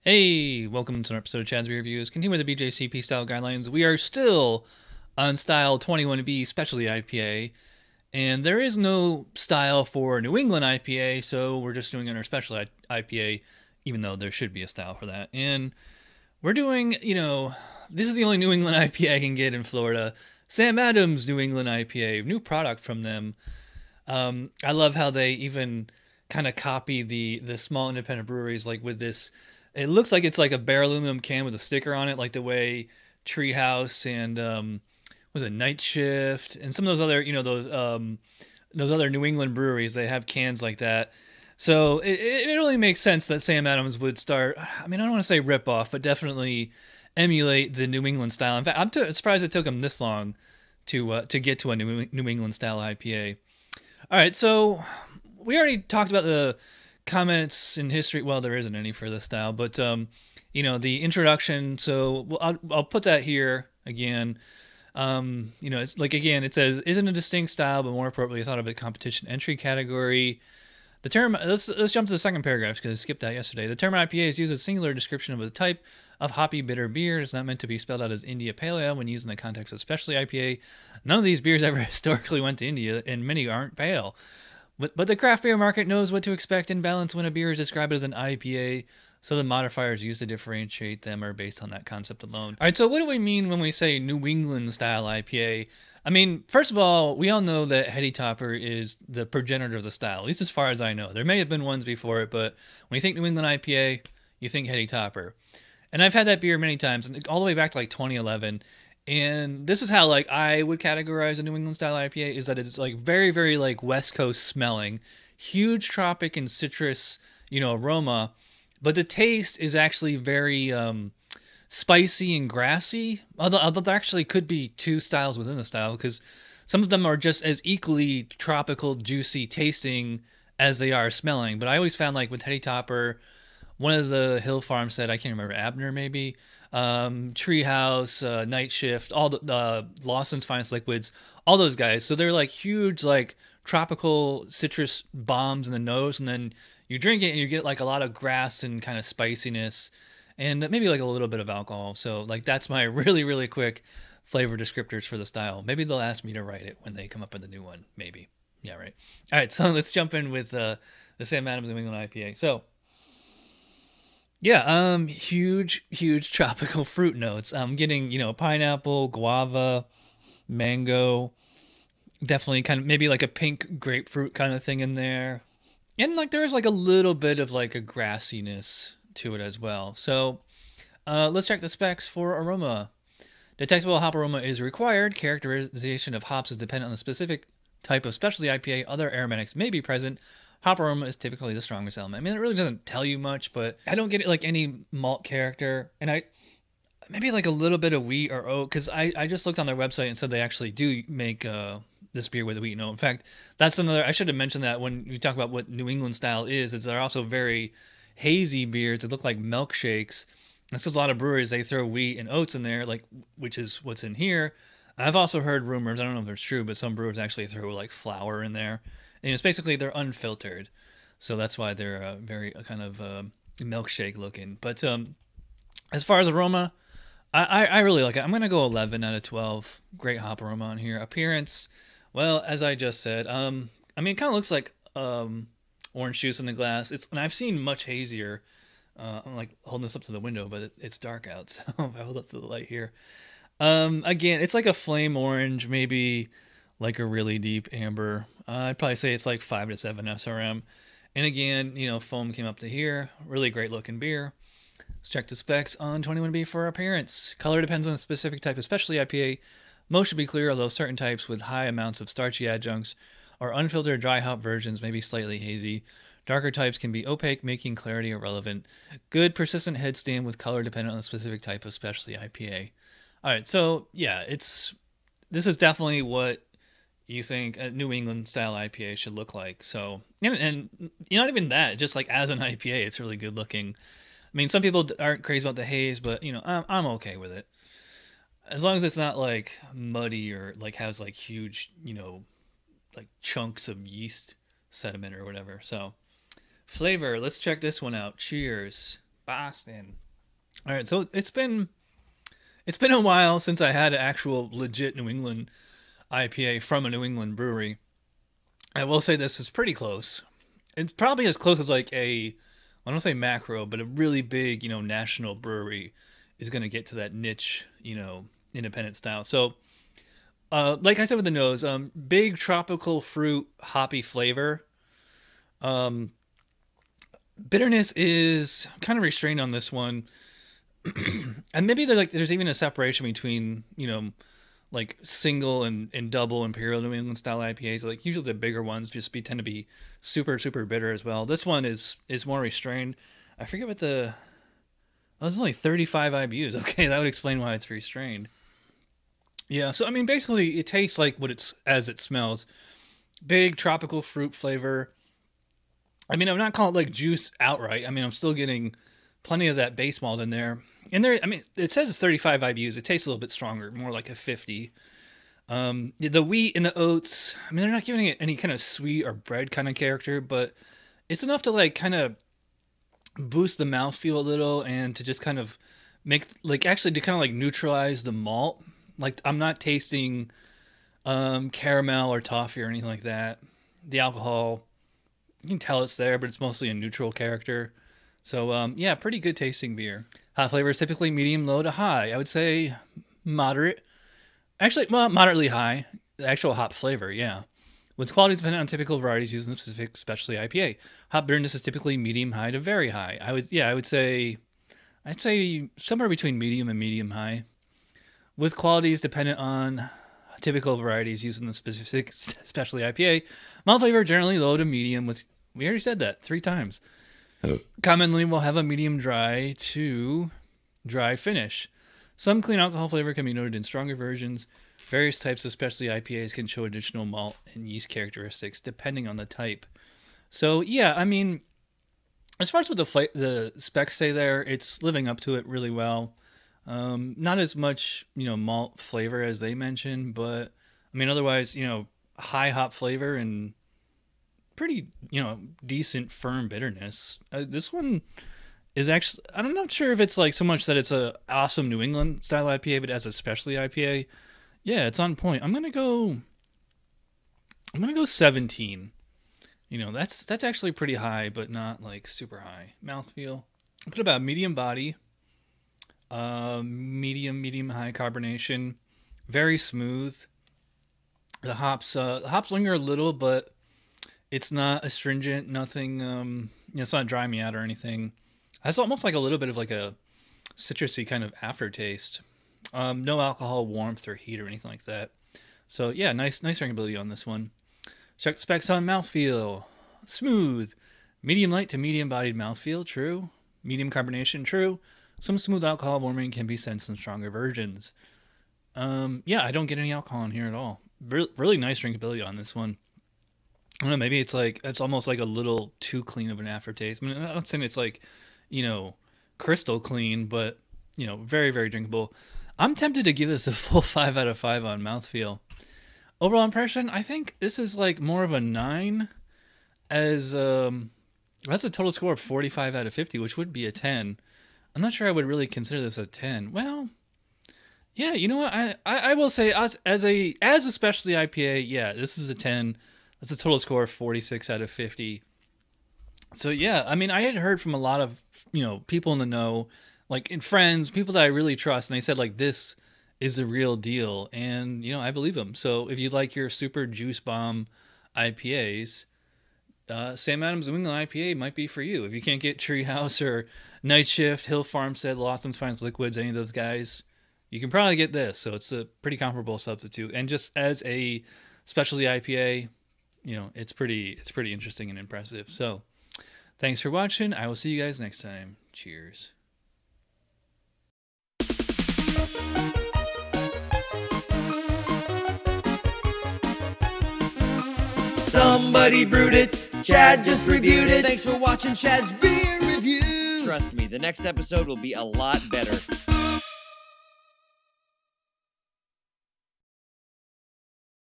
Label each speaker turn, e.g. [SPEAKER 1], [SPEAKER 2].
[SPEAKER 1] Hey, welcome to an episode of Chad's Beer Reviews. Continue with the BJCP style guidelines. We are still on style 21B specialty IPA, and there is no style for New England IPA, so we're just doing our special IPA, even though there should be a style for that. And we're doing, this is the only New England IPA I can get in Florida. Sam Adams New England IPA, new product from them. I love how they even kind of copy the small independent breweries, like with this. It looks like it's like a bare aluminum can with a sticker on it, like the way Treehouse and was it Night Shift and some of those other those other New England breweries, they have cans like that. So it really makes sense that Sam Adams would start. I mean, I don't want to say rip off, but definitely emulate the New England style. In fact, I'm surprised it took them this long to get to a New England style IPA. All right, so we already talked about the comments in history. Well, there isn't any for this style, but the introduction. So I'll put that here again. It's like again, it says isn't a distinct style, but more appropriately thought of a competition entry category. The term. Let's jump to the second paragraph because I skipped that yesterday. The term IPA is used as a singular description of a type of hoppy bitter beer. It's not meant to be spelled out as India Pale Ale when used in the context of specialty IPA. None of these beers ever historically went to India, and many aren't pale. But the craft beer market knows what to expect and balance when a beer is described as an IPA, so the modifiers used to differentiate them are based on that concept alone. All right, so what do we mean when we say New England style IPA? I mean, first of all, we all know that Heady Topper is the progenitor of the style, at least as far as I know. There may have been ones before it, but when you think New England IPA, you think Heady Topper. And I've had that beer many times, all the way back to like 2011. And this is how like I would categorize a New England style IPA is that it's like very, very like West Coast smelling, huge tropic and citrus, aroma, but the taste is actually very spicy and grassy. Although there actually could be two styles within the style because some of them are just as equally tropical, juicy tasting as they are smelling. But I always found like with Heady Topper, one of the Hill Farm said, I can't remember, Abner maybe, Treehouse, Night Shift, all the Lawson's Finest Liquids, all those guys. So they're like huge, like tropical citrus bombs in the nose, and then you drink it and you get like a lot of grass and kind of spiciness, and maybe like a little bit of alcohol. So like that's my really really quick flavor descriptors for the style. Maybe they'll ask me to write it when they come up with a new one. Maybe. Yeah, right. All right, so let's jump in with the Sam Adams New England IPA. So yeah, huge, huge tropical fruit notes. I'm getting, pineapple, guava, mango, definitely kind of maybe like a pink grapefruit kind of thing in there. And like there is like a little bit of like a grassiness to it as well. So let's check the specs for aroma. Detectable hop aroma is required. Characterization of hops is dependent on the specific type of specialty IPA. Other aromatics may be present. Hop aroma is typically the strongest element. I mean, it really doesn't tell you much, but I don't get it like any malt character, and I maybe like a little bit of wheat or oat because I just looked on their website and said they actually do make this beer with wheat and oat. In fact, that's another. I should have mentioned that when you talk about what New England style is they're also very hazy beers that look like milkshakes. That's a lot of breweries they throw wheat and oats in there, like which is what's in here. I've also heard rumors. I don't know if it's true, but some brewers actually throw like flour in there. And it's basically they're unfiltered, so that's why they're very kind of milkshake looking. But as far as aroma, I really like it. I'm gonna go 11 out of 12. Great hop aroma on here. Appearance, well, as I just said, I mean, it kind of looks like orange juice in the glass. And I've seen much hazier. I'm like holding this up to the window, but it's dark out, so if I hold up to the light here. Again, it's like a flame orange, maybe like a really deep amber. I'd probably say it's like 5 to 7 SRM. And again, foam came up to here. Really great looking beer. Let's check the specs on 21B for appearance. Color depends on the specific type, especially IPA. Most should be clear, although certain types with high amounts of starchy adjuncts or unfiltered dry hop versions may be slightly hazy. Darker types can be opaque, making clarity irrelevant. Good persistent head stamp with color dependent on the specific type of specialty IPA. All right, so yeah, this is definitely what you think a New England style IPA should look like. So, and not even that, just like as an IPA, it's really good looking. I mean, some people aren't crazy about the haze, but I'm okay with it as long as it's not like muddy or like has like huge, like chunks of yeast sediment or whatever. So, flavor, let's check this one out. Cheers.
[SPEAKER 2] Boston.
[SPEAKER 1] All right, so it's been a while since I had an actual legit New England IPA from a New England brewery. I will say this is pretty close. It's probably as close as like I don't say macro, but a really big, national brewery is going to get to that niche, independent style. So, like I said with the nose, big tropical fruit, hoppy flavor. Bitterness is kind of restrained on this one. And maybe there's even a separation between, like single and double imperial New England style IPAs. Like usually the bigger ones tend to be super, super bitter as well. This one is more restrained. I forget what it's only 35 IBUs. Okay, that would explain why it's restrained. Yeah, so I mean, basically it tastes like as it smells. Big tropical fruit flavor. I mean, I'm not calling it like juice outright. I mean, I'm still getting plenty of that base malt in there. And it says it's 35 IBUs. It tastes a little bit stronger, more like a 50. The wheat and the oats, I mean, they're not giving it any kind of sweet or bread kind of character, but it's enough to like kind of boost the mouthfeel a little and to just kind of make actually to kind of like neutralize the malt. Like I'm not tasting caramel or toffee or anything like that. The alcohol, you can tell it's there, but it's mostly a neutral character. So, yeah, pretty good tasting beer. Hop flavor is typically medium, low to high. I would say moderate. Actually, well, moderately high. The actual hop flavor, yeah. With quality dependent on typical varieties used in the specific specialty IPA. Hop bitterness is typically medium high to very high. I'd say somewhere between medium and medium high. With qualities dependent on typical varieties used in the specific specialty IPA. Malt flavor generally low to medium. We already said that 3 times. Commonly will have a medium dry to dry finish. Some clean alcohol flavor can be noted in stronger versions. Various types of specialty IPAs can show additional malt and yeast characteristics depending on the type. So yeah, I mean, as far as what the specs say there, it's living up to it really well. Not as much, malt flavor as they mentioned, but I mean, otherwise, high hop flavor and pretty, decent firm bitterness. This one is actually, I'm not sure if it's like so much that it's a awesome New England style IPA, but as a specialty IPA, yeah, it's on point. I'm gonna go 17. That's actually pretty high, but not like super high. Mouthfeel, put about medium body, medium high carbonation, very smooth. The hops linger a little, but it's not astringent, nothing, it's not dry me out or anything. It's almost like a little bit of like a citrusy kind of aftertaste. No alcohol, warmth, or heat or anything like that. So yeah, nice drinkability on this one. Check the specs on mouthfeel. Smooth. Medium light to medium bodied mouthfeel, true. Medium carbonation, true. Some smooth alcohol warming can be sensed in stronger versions. Yeah, I don't get any alcohol in here at all. Really nice drinkability on this one. I don't know, maybe it's almost like a little too clean of an aftertaste. I mean, I'm not saying it's like, crystal clean, but, very, very drinkable. I'm tempted to give this a full 5 out of 5 on mouthfeel. Overall impression, I think this is like more of a 9 as, that's a total score of 45 out of 50, which would be a 10. I'm not sure I would really consider this a 10. Well, yeah, you know what? I will say as a specialty IPA, yeah, this is a 10. That's a total score of 46 out of 50. So yeah, I mean, I had heard from a lot of, people in the know, like in friends, people that I really trust, and they said like this is the real deal, and I believe them. So if you like your super juice bomb IPAs, Sam Adams New England IPA might be for you. If you can't get Treehouse or Night Shift, Hill Farmstead, Lawson's Finest Liquids, any of those guys, you can probably get this. So it's a pretty comparable substitute, and just as a specialty IPA, it's pretty interesting and impressive. So thanks for watching. I will see you guys next time. Cheers.
[SPEAKER 3] Somebody brewed it. Chad just reviewed it. Thanks for watching Chad's Beer Reviews.
[SPEAKER 2] Trust me, the next episode will be a lot better.